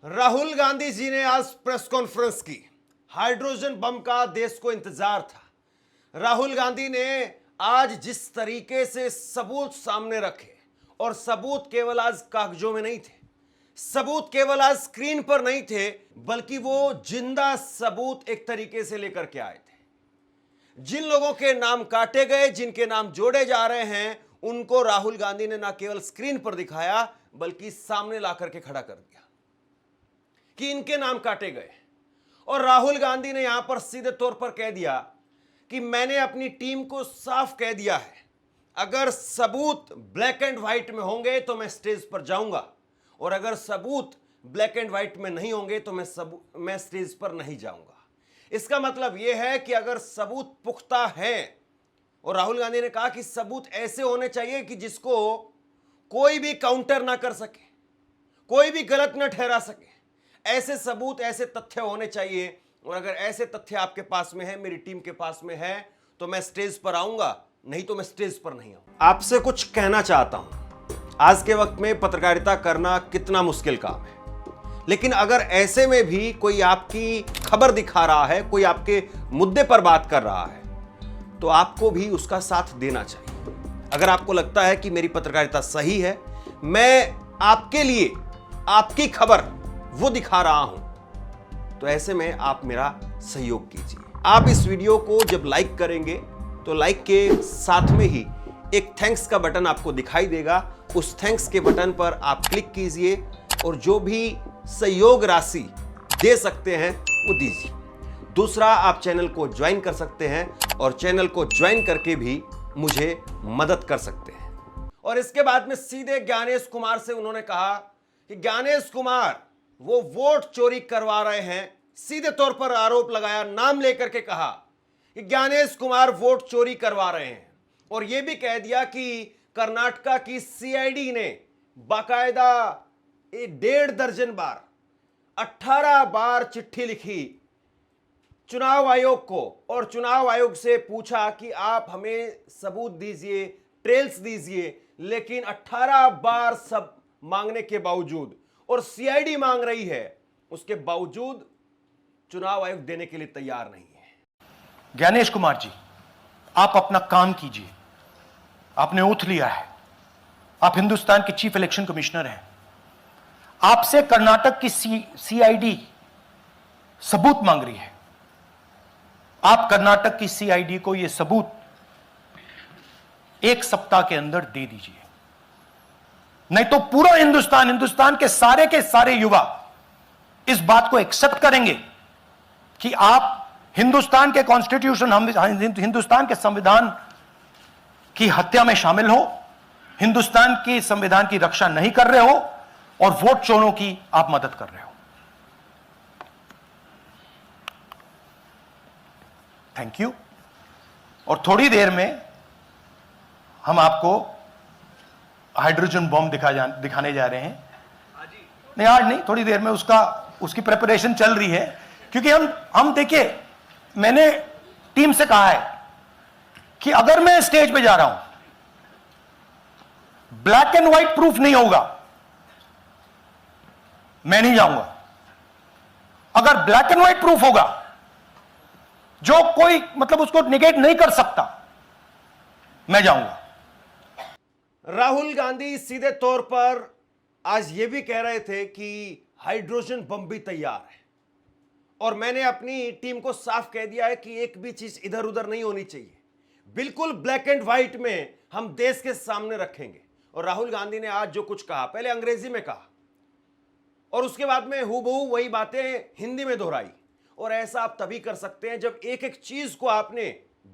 राहुल गांधी जी ने आज press conference की। हाइड्रोजन बम का देश को इंतजार था। राहुल गांधी ने आज जिस तरीके से सबूत सामने रखे, और सबूत केवल आज कागजों में नहीं थे, सबूत केवल आज स्क्रीन पर नहीं थे, बल्कि वो जिंदा सबूत एक तरीके से लेकर के आए थे। जिन लोगों के नाम काटे गए, जिनके नाम जोड़े जा रहे हैं, उनको राहुल गांधी ने ना केवल स्क्रीन पर दिखाया, बल्कि सामने ला करके खड़ा कर दिया कि इनके नाम काटे गए। और राहुल गांधी ने यहां पर सीधे तौर पर कह दिया कि मैंने अपनी टीम को साफ कह दिया है, अगर सबूत ब्लैक एंड व्हाइट में होंगे तो मैं स्टेज पर जाऊंगा, और अगर सबूत ब्लैक एंड व्हाइट में नहीं होंगे तो मैं स्टेज पर नहीं जाऊंगा। इसका मतलब यह है कि अगर सबूत पुख्ता है, और राहुल गांधी ने कहा कि सबूत ऐसे होने चाहिए कि जिसको कोई भी काउंटर ना कर सके, कोई भी गलत न ठहरा सके, ऐसे सबूत, ऐसे तथ्य होने चाहिए। और अगर ऐसे तथ्य आपके पास में है, मेरी टीम के पास में है, तो मैं स्टेज पर आऊंगा, नहीं तो मैं स्टेज पर नहीं आऊंगा। आपसे कुछ कहना चाहता हूं। आज के वक्त में पत्रकारिता करना कितना मुश्किल काम है, लेकिन अगर ऐसे में भी कोई आपकी खबर दिखा रहा है, कोई आपके मुद्दे पर बात कर रहा है, तो आपको भी उसका साथ देना चाहिए। अगर आपको लगता है कि मेरी पत्रकारिता सही है, मैं आपके लिए आपकी खबर वो दिखा रहा हूं, तो ऐसे में आप मेरा सहयोग कीजिए। आप इस वीडियो को जब लाइक करेंगे तो लाइक के साथ में ही एक थैंक्स का बटन आपको दिखाई देगा। उस थैंक्स के बटन पर आप क्लिक कीजिए और जो भी सहयोग राशि दे सकते हैं वो दीजिए। दूसरा, आप चैनल को ज्वाइन कर सकते हैं, और चैनल को ज्वाइन करके भी मुझे मदद कर सकते हैं। और इसके बाद में सीधे ज्ञानेश कुमार से उन्होंने कहा कि ज्ञानेश कुमार वो वोट चोरी करवा रहे हैं। सीधे तौर पर आरोप लगाया, नाम लेकर के कहा कि ज्ञानेश कुमार वोट चोरी करवा रहे हैं। और यह भी कह दिया कि कर्नाटका की सीआईडी ने बाकायदा 1.5 दर्जन बार, 18 बार चिट्ठी लिखी चुनाव आयोग को, और चुनाव आयोग से पूछा कि आप हमें सबूत दीजिए, ट्रेल्स दीजिए, लेकिन 18 बार सब मांगने के बावजूद, और सीआईडी मांग रही है, उसके बावजूद चुनाव आयोग देने के लिए तैयार नहीं है। ज्ञानेश कुमार जी, आप अपना काम कीजिए। आपने ओथ लिया है, आप हिंदुस्तान के चीफ इलेक्शन कमिश्नर हैं। आपसे कर्नाटक की सीआईडी सबूत मांग रही है। आप कर्नाटक की सीआईडी को यह सबूत 1 सप्ताह के अंदर दे दीजिए, नहीं तो पूरा हिंदुस्तान के सारे युवा इस बात को एक्सेप्ट करेंगे कि आप हिंदुस्तान के कॉन्स्टिट्यूशन, हिंदुस्तान के संविधान की हत्या में शामिल हो, हिंदुस्तान की संविधान की रक्षा नहीं कर रहे हो, और वोट चोरों की आप मदद कर रहे हो। Thank you. और थोड़ी देर में हम आपको हाइड्रोजन बम दिखाने जा रहे हैं। नहीं, आज नहीं, थोड़ी देर में उसकी प्रिपरेशन चल रही है। क्योंकि हम देखिए, मैंने टीम से कहा है कि अगर मैं स्टेज पे जा रहा हूं, ब्लैक एंड व्हाइट प्रूफ नहीं होगा, मैं नहीं जाऊंगा। अगर ब्लैक एंड व्हाइट प्रूफ होगा, जो कोई मतलब उसको निगेट नहीं कर सकता, मैं जाऊंगा। राहुल गांधी सीधे तौर पर आज यह भी कह रहे थे कि हाइड्रोजन बम भी तैयार है, और मैंने अपनी टीम को साफ कह दिया है कि एक भी चीज इधर उधर नहीं होनी चाहिए, बिल्कुल ब्लैक एंड व्हाइट में हम देश के सामने रखेंगे। और राहुल गांधी ने आज जो कुछ कहा, पहले अंग्रेजी में कहा, और उसके बाद में हूबहू वही बातें हिंदी में दोहराई। और ऐसा आप तभी कर सकते हैं जब एक एक चीज को आपने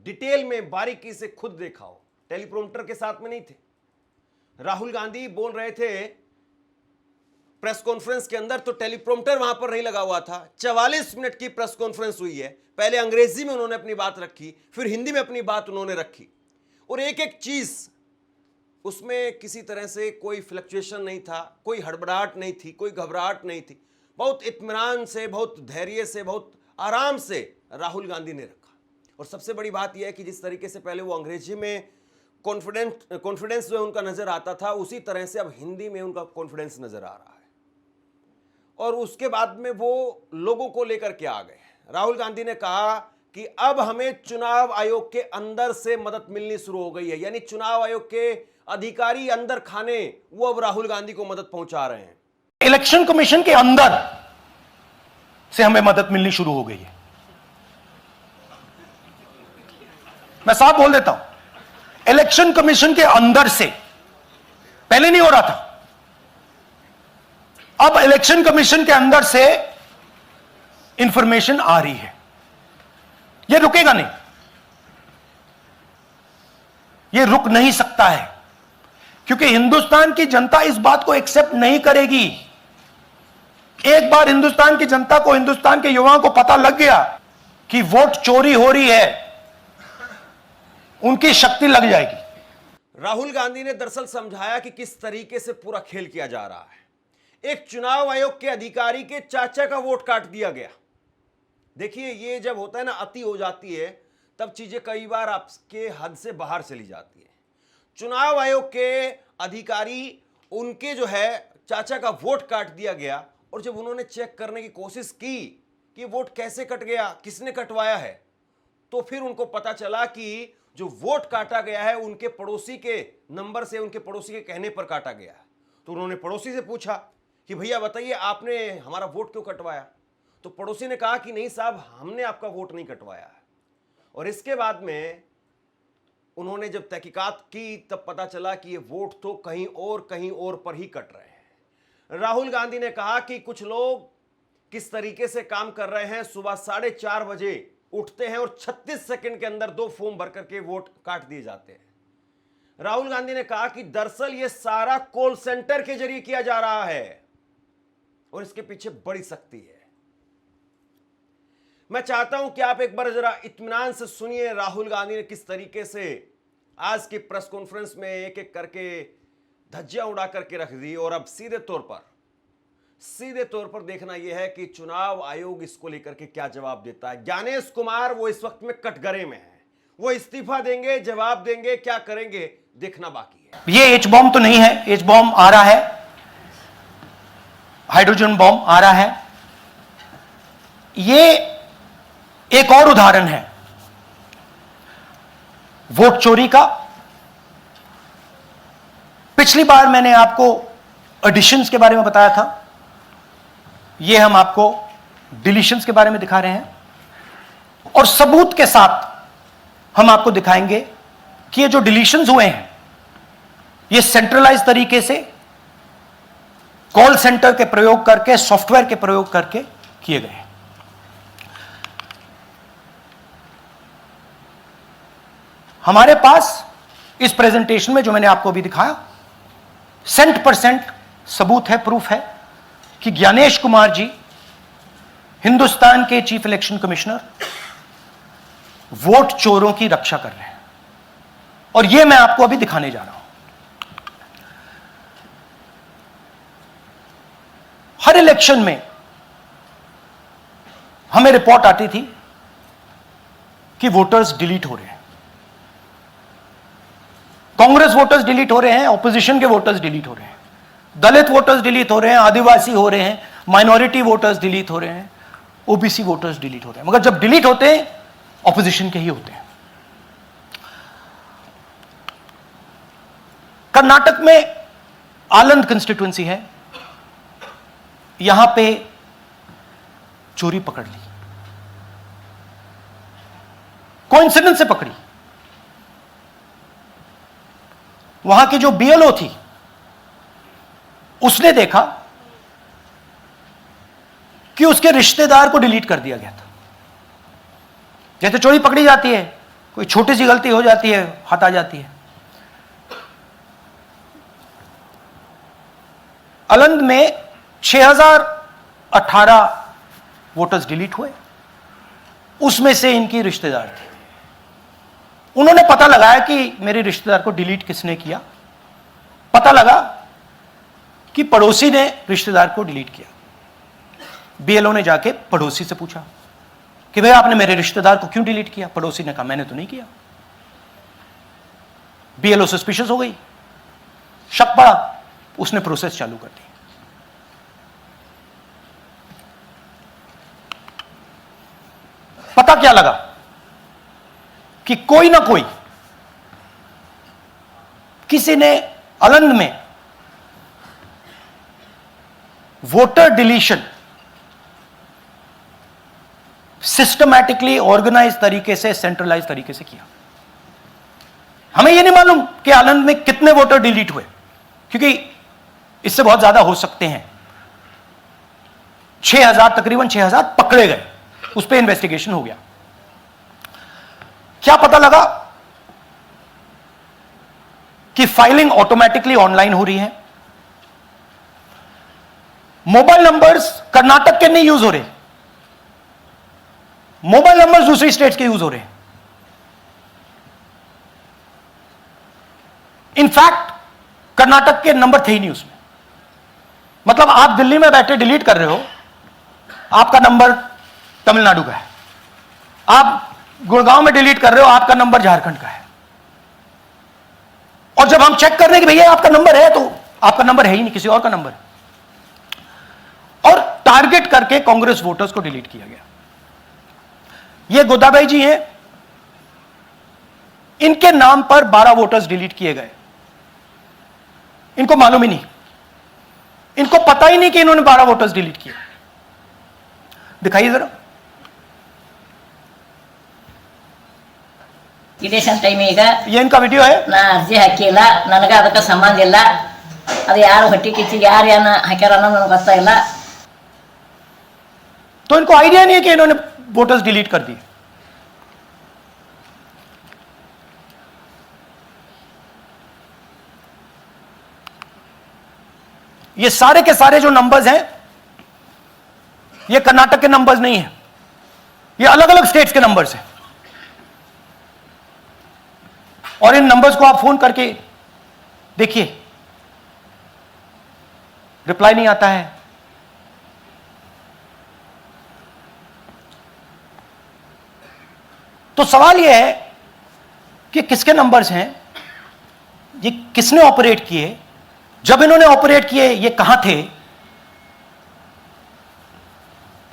डिटेल में बारीकी से खुद देखा हो। टेलीप्रॉम्प्टर के साथ में नहीं थे। राहुल गांधी बोल रहे थे प्रेस कॉन्फ्रेंस के अंदर, तो टेलीप्रॉम्प्टर वहां पर नहीं लगा हुआ था। 44 मिनट की प्रेस कॉन्फ्रेंस हुई है। पहले अंग्रेजी में उन्होंने अपनी बात रखी, फिर हिंदी में अपनी बात उन्होंने रखी, और एक एक चीज उसमें किसी तरह से कोई फ्लक्चुएशन नहीं था, कोई हड़बड़ाहट नहीं थी, कोई घबराहट नहीं थी। बहुत इत्मीनान से, बहुत धैर्य से, बहुत आराम से राहुल गांधी ने रखा। और सबसे बड़ी बात यह है कि जिस तरीके से पहले वो अंग्रेजी में कॉन्फिडेंस जो उनका नजर आता था, उसी तरह से अब हिंदी में उनका कॉन्फिडेंस नजर आ रहा है। और उसके बाद में वो लोगों को लेकर के आ गए। राहुल गांधी ने कहा कि अब हमें चुनाव आयोग के अंदर से मदद मिलनी शुरू हो गई है, यानी चुनाव आयोग के अधिकारी अंदर खाने वो अब राहुल गांधी को मदद पहुंचा रहे हैं। इलेक्शन कमीशन के अंदर से हमें मदद मिलनी शुरू हो गई है। मैं साफ बोल देता हूं, इलेक्शन कमीशन के अंदर से, पहले नहीं हो रहा था, अब इलेक्शन कमीशन के अंदर से इंफॉर्मेशन आ रही है। यह रुकेगा नहीं, यह रुक नहीं सकता है, क्योंकि हिंदुस्तान की जनता इस बात को एक्सेप्ट नहीं करेगी। एक बार हिंदुस्तान की जनता को, हिंदुस्तान के युवाओं को पता लग गया कि वोट चोरी हो रही है, उनकी शक्ति लग जाएगी। राहुल गांधी ने दरअसल समझाया कि किस तरीके से पूरा खेल किया जा रहा है। एक चुनाव आयोग के अधिकारी के चाचा का वोट काट दिया गया। देखिए, ये जब होता है ना, अति हो जाती है, तब चीजें कई बार आपके हद से बाहर चली जाती है। चुनाव आयोग के अधिकारी, उनके जो है चाचा का वोट काट दिया गया, और जब उन्होंने चेक करने की कोशिश की कि वोट कैसे कट गया, किसने कटवाया है, तो फिर उनको पता चला कि जो वोट काटा गया है उनके पड़ोसी के नंबर से, उनके पड़ोसी के कहने पर काटा गया है। तो उन्होंने पड़ोसी से पूछा कि भैया बताइए, आपने हमारा वोट क्यों कटवाया? तो पड़ोसी ने कहा कि नहीं साहब, हमने आपका वोट नहीं कटवाया है। और इसके बाद में उन्होंने जब तहकीकात की, तब पता चला कि ये वोट तो कहीं और पर ही कट रहे हैं। राहुल गांधी ने कहा कि कुछ लोग किस तरीके से काम कर रहे हैं, सुबह 4:30 बजे उठते हैं और 36 सेकंड के अंदर 2 फॉर्म भर करके वोट काट दिए जाते हैं। राहुल गांधी ने कहा कि दरअसल यह सारा कॉल सेंटर के जरिए किया जा रहा है और इसके पीछे बड़ी शक्ति है। मैं चाहता हूं कि आप एक बार जरा इत्मीनान से सुनिए राहुल गांधी ने किस तरीके से आज की प्रेस कॉन्फ्रेंस में एक एक करके धज्जियां उड़ा करके रख दी। और अब सीधे तौर पर देखना यह है कि चुनाव आयोग इसको लेकर के क्या जवाब देता है। ज्ञानेश कुमार वो इस वक्त में कटघरे में है, वो इस्तीफा देंगे, जवाब देंगे, क्या करेंगे देखना बाकी है। ये एच बॉम्ब तो नहीं है, एच बॉम्ब आ रहा है, हाइड्रोजन बॉम्ब आ रहा है। ये एक और उदाहरण है वोट चोरी का। पिछली बार मैंने आपको एडिशंस के बारे में बताया था, ये हम आपको डिलीशंस के बारे में दिखा रहे हैं, और सबूत के साथ हम आपको दिखाएंगे कि ये जो डिलीशंस हुए हैं ये सेंट्रलाइज तरीके से कॉल सेंटर के प्रयोग करके, सॉफ्टवेयर के प्रयोग करके किए गए हैं। हमारे पास इस प्रेजेंटेशन में जो मैंने आपको अभी दिखाया 100% सबूत है, प्रूफ है कि ज्ञानेश कुमार जी, हिंदुस्तान के चीफ इलेक्शन कमिश्नर, वोट चोरों की रक्षा कर रहे हैं। और यह मैं आपको अभी दिखाने जा रहा हूं। हर इलेक्शन में हमें रिपोर्ट आती थी कि वोटर्स डिलीट हो रहे हैं, कांग्रेस वोटर्स डिलीट हो रहे हैं, ऑपोजिशन के वोटर्स डिलीट हो रहे हैं, दलित वोटर्स डिलीट हो रहे हैं, आदिवासी हो रहे हैं, माइनॉरिटी वोटर्स डिलीट हो रहे हैं, ओबीसी वोटर्स डिलीट हो रहे हैं। मगर जब डिलीट होते हैं ऑपोजिशन के ही होते हैं। कर्नाटक में आलंद कंस्टिट्यूएंसी है, यहां पे चोरी पकड़ ली, कोइंसिडेंस से पकड़ी। वहां की जो बीएलओ थी उसने देखा कि उसके रिश्तेदार को डिलीट कर दिया गया था। जैसे चोरी पकड़ी जाती है, कोई छोटी सी गलती हो जाती है, हाथ आ जाती है। आलंद में 6018 वोटर्स डिलीट हुए, उसमें से इनकी रिश्तेदार थे। उन्होंने पता लगाया कि मेरे रिश्तेदार को डिलीट किसने किया। पता लगा कि पड़ोसी ने रिश्तेदार को डिलीट किया। बीएलओ ने जाके पड़ोसी से पूछा कि भाई आपने मेरे रिश्तेदार को क्यों डिलीट किया? पड़ोसी ने कहा मैंने तो नहीं किया। बीएलओ सस्पिशियस हो गई, शक पड़ा, उसने प्रोसेस चालू कर दी। पता क्या लगा कि कोई ना कोई किसी ने आनंद में वोटर डिलीशन सिस्टमैटिकली ऑर्गेनाइज तरीके से, सेंट्रलाइज तरीके से किया। हमें यह नहीं मालूम कि आनंद में कितने वोटर डिलीट हुए, क्योंकि इससे बहुत ज्यादा हो सकते हैं। 6,000, तकरीबन 6,000 पकड़े गए, उस पर इन्वेस्टिगेशन हो गया। क्या पता लगा कि फाइलिंग ऑटोमेटिकली ऑनलाइन हो रही है। मोबाइल नंबर्स कर्नाटक के नहीं यूज हो रहे, मोबाइल नंबर्स दूसरी स्टेट्स के यूज हो रहे हैं। इनफैक्ट कर्नाटक के नंबर थे ही नहीं उसमें। मतलब आप दिल्ली में बैठे डिलीट कर रहे हो, आपका नंबर तमिलनाडु का है। आप गुड़गांव में डिलीट कर रहे हो, आपका नंबर झारखंड का है। और जब हम चेक कर रहे हैं कि भैया आपका नंबर है, तो आपका नंबर है ही नहीं, किसी और का नंबर है। और टारगेट करके कांग्रेस वोटर्स को डिलीट किया गया। ये गोदाबाई जी हैं, इनके नाम पर 12 वोटर्स डिलीट किए गए। इनको मालूम ही नहीं, इनको पता ही नहीं कि इन्होंने 12 वोटर्स डिलीट किए। दिखाइए जरा। ಇಲೆಕ್ಷನ್ ಟೈಮ್ ಈಗ ये इनका वीडियो है। ನಾ ಅರ್ಜಿ ಹಾಕಿಲ್ಲ, ನನಗೆ ಅದಕ್ಕೆ ಸಂಬಂಧ ಇಲ್ಲ। ಅದು ಯಾರು ಹೊಟ್ಟಿ ಕಿಚ್ಚಿಗೆ ಯಾರು ಏನ ಹಾಕ್ಯಾರ ಅನ್ನೋದು ನನಗೆ ಗೊತ್ತಾಗಿಲ್ಲ। तो इनको आइडिया नहीं है कि इन्होंने वोटर्स डिलीट कर दिए। ये सारे के सारे जो नंबर्स हैं, ये कर्नाटक के नंबर्स नहीं है, ये अलग अलग स्टेट्स के नंबर्स हैं। और इन नंबर्स को आप फोन करके देखिए, रिप्लाई नहीं आता है। तो सवाल यह है कि किसके नंबर्स हैं, ये किसने ऑपरेट किए, जब इन्होंने ऑपरेट किए ये कहां थे,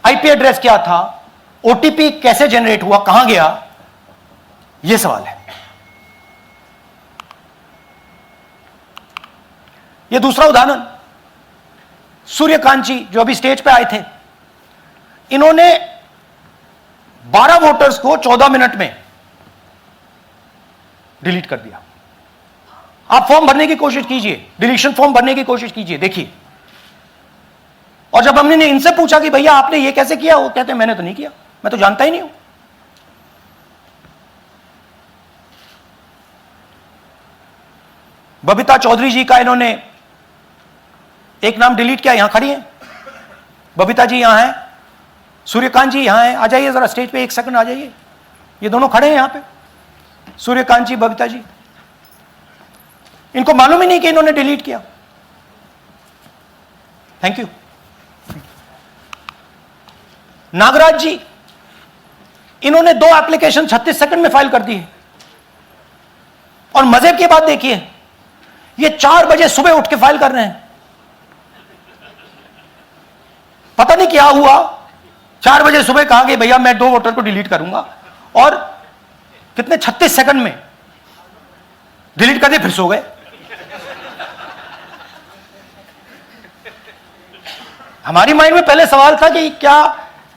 आईपी एड्रेस क्या था, ओटीपी कैसे जनरेट हुआ, कहां गया, यह सवाल है। यह दूसरा उदाहरण, सूर्यकांत जी जो अभी स्टेज पे आए थे, इन्होंने 12 वोटर्स को 14 मिनट में डिलीट कर दिया। आप फॉर्म भरने की कोशिश कीजिए, डिलीशन फॉर्म भरने की कोशिश कीजिए, देखिए। और जब हमने इनसे पूछा कि भैया आपने ये कैसे किया, वो कहते हैं मैंने तो नहीं किया, मैं तो जानता ही नहीं हूं। बबीता चौधरी जी का इन्होंने एक नाम डिलीट किया, यहां खड़ी हैं बबीता जी, यहां हैं, सूर्यकांत जी यहां हैं। आ जाइए जरा स्टेज पे, एक सेकंड आ जाइए। ये दोनों खड़े हैं यहां पे, सूर्यकांत जी, बबीता जी। इनको मालूम ही नहीं कि इन्होंने डिलीट किया। Thank you. नागराज जी, इन्होंने 2 एप्लीकेशन 36 सेकंड में फाइल कर दी है। और मजे की बात देखिए, ये 4 बजे सुबह उठ के फाइल कर रहे हैं। पता नहीं क्या हुआ, 4 बजे सुबह कहा कि भैया मैं 2 वोटर को डिलीट करूंगा, और कितने 36 सेकंड में डिलीट कर दिए, फिर सो गए। हमारी माइंड में पहले सवाल था कि क्या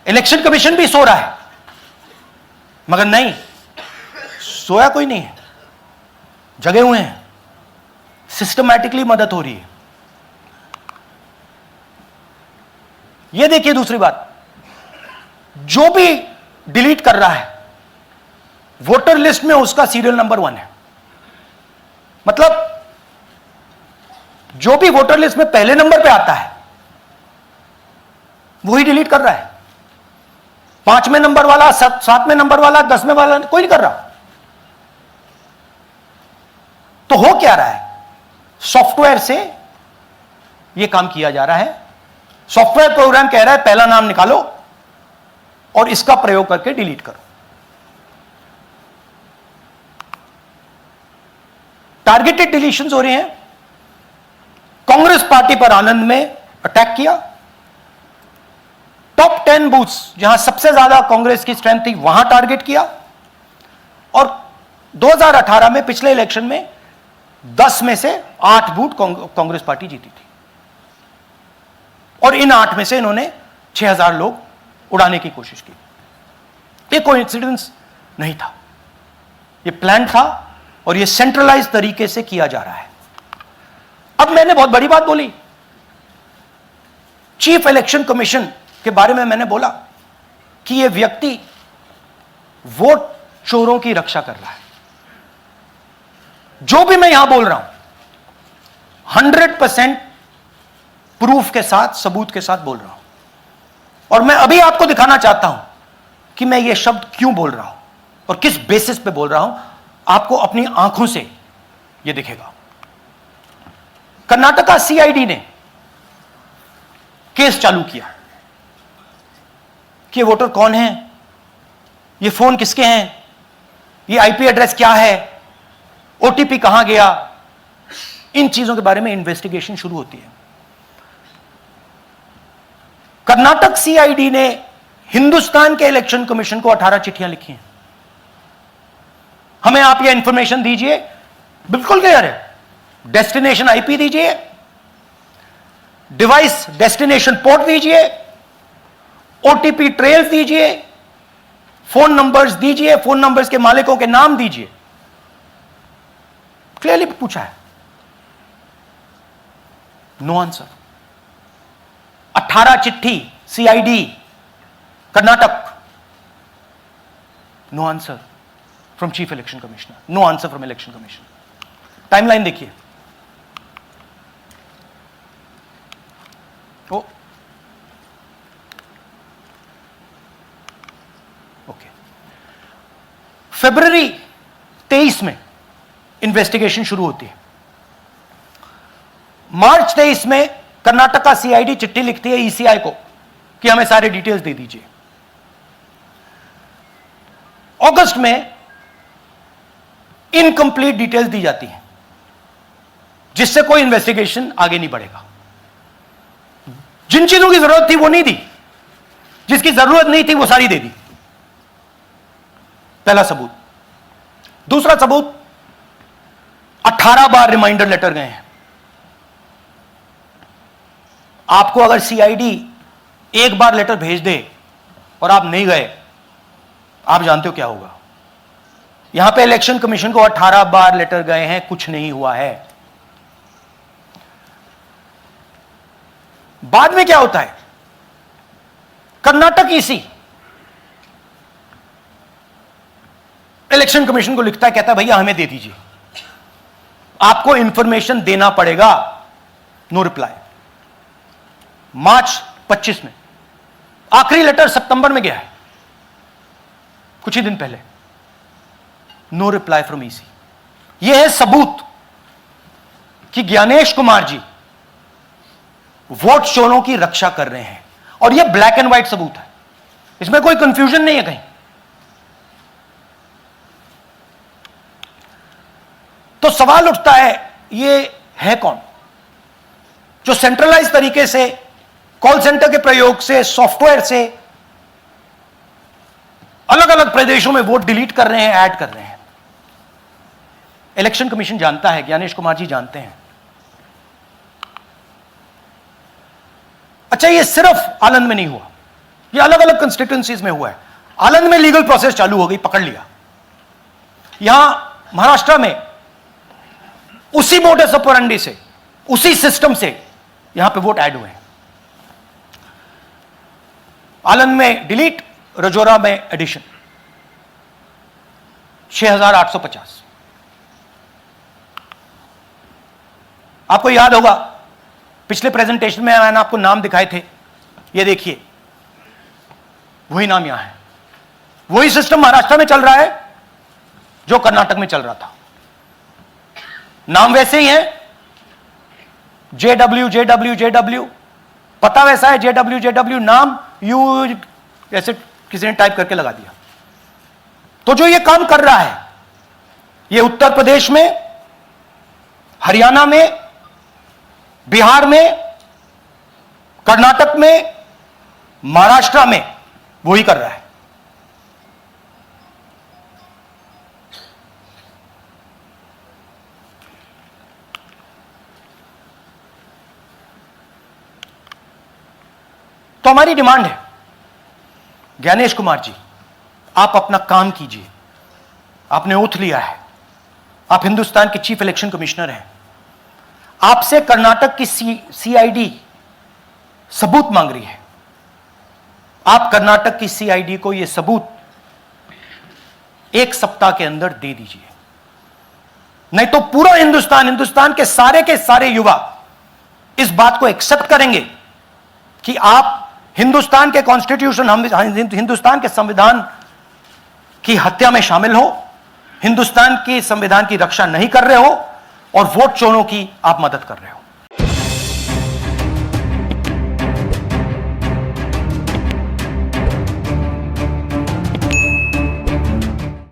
इलेक्शन कमीशन भी सो रहा है, मगर नहीं, सोया कोई नहीं है, जगे हुए हैं, सिस्टमैटिकली मदद हो रही है। यह देखिए दूसरी बात, जो भी डिलीट कर रहा है वोटर लिस्ट में उसका सीरियल नंबर 1 है। मतलब जो भी वोटर लिस्ट में पहले नंबर पे आता है वही डिलीट कर रहा है। 5वें नंबर वाला, 7वें नंबर वाला, 10वें वाला कोई नहीं कर रहा। तो हो क्या रहा है, सॉफ्टवेयर से यह काम किया जा रहा है। सॉफ्टवेयर प्रोग्राम कह रहा है पहला नाम निकालो और इसका प्रयोग करके डिलीट करो। टारगेटेड डिलीशंस हो रहे हैं। कांग्रेस पार्टी पर आनंद में अटैक किया, टॉप 10 10 बूथ्स जहां सबसे ज्यादा कांग्रेस की स्ट्रेंथ थी वहां टारगेट किया, और 2018 में पिछले इलेक्शन में 10 में से 8 बूथ कांग्रेस पार्टी जीती थी, और इन 8 में से इन्होंने 6000 लोग उड़ाने की कोशिश की। ये कोइंसिडेंस नहीं था, ये प्लान था, और ये सेंट्रलाइज तरीके से किया जा रहा है। अब मैंने बहुत बड़ी बात बोली, चीफ इलेक्शन कमीशन के बारे में मैंने बोला कि यह व्यक्ति वोट चोरों की रक्षा कर रहा है। जो भी मैं यहां बोल रहा हूं 100% प्रूफ के साथ, सबूत के साथ बोल रहा हूं, और मैं अभी आपको दिखाना चाहता हूं कि मैं ये शब्द क्यों बोल रहा हूं और किस बेसिस पे बोल रहा हूं। आपको अपनी आंखों से ये दिखेगा। कर्नाटका सीआईडी ने केस चालू किया कि ये वोटर कौन है, ये फोन किसके हैं, ये आईपी एड्रेस क्या है, ओटीपी कहां गया, इन चीजों के बारे में इन्वेस्टिगेशन शुरू होती है। कर्नाटक सीआईडी ने हिंदुस्तान के इलेक्शन कमीशन को 18 चिट्ठियां लिखी हैं। हमें आप ये इंफॉर्मेशन दीजिए, बिल्कुल क्लियर है, डेस्टिनेशन आईपी दीजिए, डिवाइस डेस्टिनेशन पोर्ट दीजिए, ओटीपी ट्रेल दीजिए, फोन नंबर्स दीजिए, फोन नंबर्स के मालिकों के नाम दीजिए। क्लियरली पूछा है, नो आंसर। 18 चिट्ठी CID Karnataka, no answer from chief election commissioner, no answer from election commission. Timeline देखिए, ओके, फरवरी 23 में इन्वेस्टिगेशन शुरू होती है। मार्च 23 में कर्नाटका सीआईडी चिट्ठी लिखती है ईसीआई को कि हमें सारे डिटेल्स दे दीजिए। अगस्त में इनकंप्लीट डिटेल्स दी जाती हैं, जिससे कोई इन्वेस्टिगेशन आगे नहीं बढ़ेगा। जिन चीजों की जरूरत थी वो नहीं दी, जिसकी जरूरत नहीं थी वो सारी दे दी। पहला सबूत। दूसरा सबूत, 18 बार रिमाइंडर लेटर गए हैं। आपको अगर सीआईडी एक बार लेटर भेज दे और आप नहीं गए, आप जानते हो क्या होगा। यहां पे इलेक्शन कमीशन को 18 बार लेटर गए हैं, कुछ नहीं हुआ है। बाद में क्या होता है, कर्नाटक ईसी इलेक्शन कमीशन को लिखता है, कहता है भैया हमें दे दीजिए, आपको इंफॉर्मेशन देना पड़ेगा। No reply. मार्च 25 में आखिरी लेटर सितंबर में गया है, कुछ ही दिन पहले। No reply from EC. यह है सबूत कि ज्ञानेश कुमार जी वोट चोरों की रक्षा कर रहे हैं, और यह ब्लैक एंड व्हाइट सबूत है, इसमें कोई कंफ्यूजन नहीं है कहीं। तो सवाल उठता है, यह है कौन जो सेंट्रलाइज तरीके से कॉल सेंटर के प्रयोग से, सॉफ्टवेयर से अलग अलग प्रदेशों में वोट डिलीट कर रहे हैं, ऐड कर रहे हैं। इलेक्शन कमीशन जानता है, ज्ञानेश कुमार जी जानते हैं। अच्छा, ये सिर्फ आनंद में नहीं हुआ, ये अलग अलग कंस्टिट्यूएंसीज में हुआ है। आनंद में लीगल प्रोसेस चालू हो गई, पकड़ लिया। यहां महाराष्ट्र में उसी मोडस ऑपरेंडी से, उसी सिस्टम से यहां पे वोट ऐड हुए हैं। आनंद में डिलीट, रजौरा में एडिशन। 6850। आपको याद होगा पिछले प्रेजेंटेशन में मैंने आपको नाम दिखाए थे, ये देखिए वही नाम यहां है। वही सिस्टम महाराष्ट्र में चल रहा है जो कर्नाटक में चल रहा था। नाम वैसे ही है, जेडब्ल्यू जेडब्ल्यू जेडब्ल्यू, पता वैसा है, जेडब्ल्यू जेडब्ल्यू, नाम यू ऐसे किसी ने टाइप करके लगा दिया। तो जो ये काम कर रहा है, ये उत्तर प्रदेश में, हरियाणा में, बिहार में, कर्नाटक में, महाराष्ट्र में वही कर रहा है। तो हमारी डिमांड है, ज्ञानेश कुमार जी, आप अपना काम कीजिए। आपने ओथ लिया है, आप हिंदुस्तान के चीफ इलेक्शन कमिश्नर हैं। आपसे कर्नाटक की सीआईडी सबूत मांग रही है। आप कर्नाटक की सीआईडी को यह सबूत 1 सप्ताह के अंदर दे दीजिए, नहीं तो पूरा हिंदुस्तान के सारे युवा इस बात को एक्सेप्ट करेंगे कि आप हिंदुस्तान के कॉन्स्टिट्यूशन, हिंदुस्तान के संविधान की हत्या में शामिल हो, हिंदुस्तान के संविधान की रक्षा नहीं कर रहे हो और वोट चोरों की आप मदद कर रहे हो।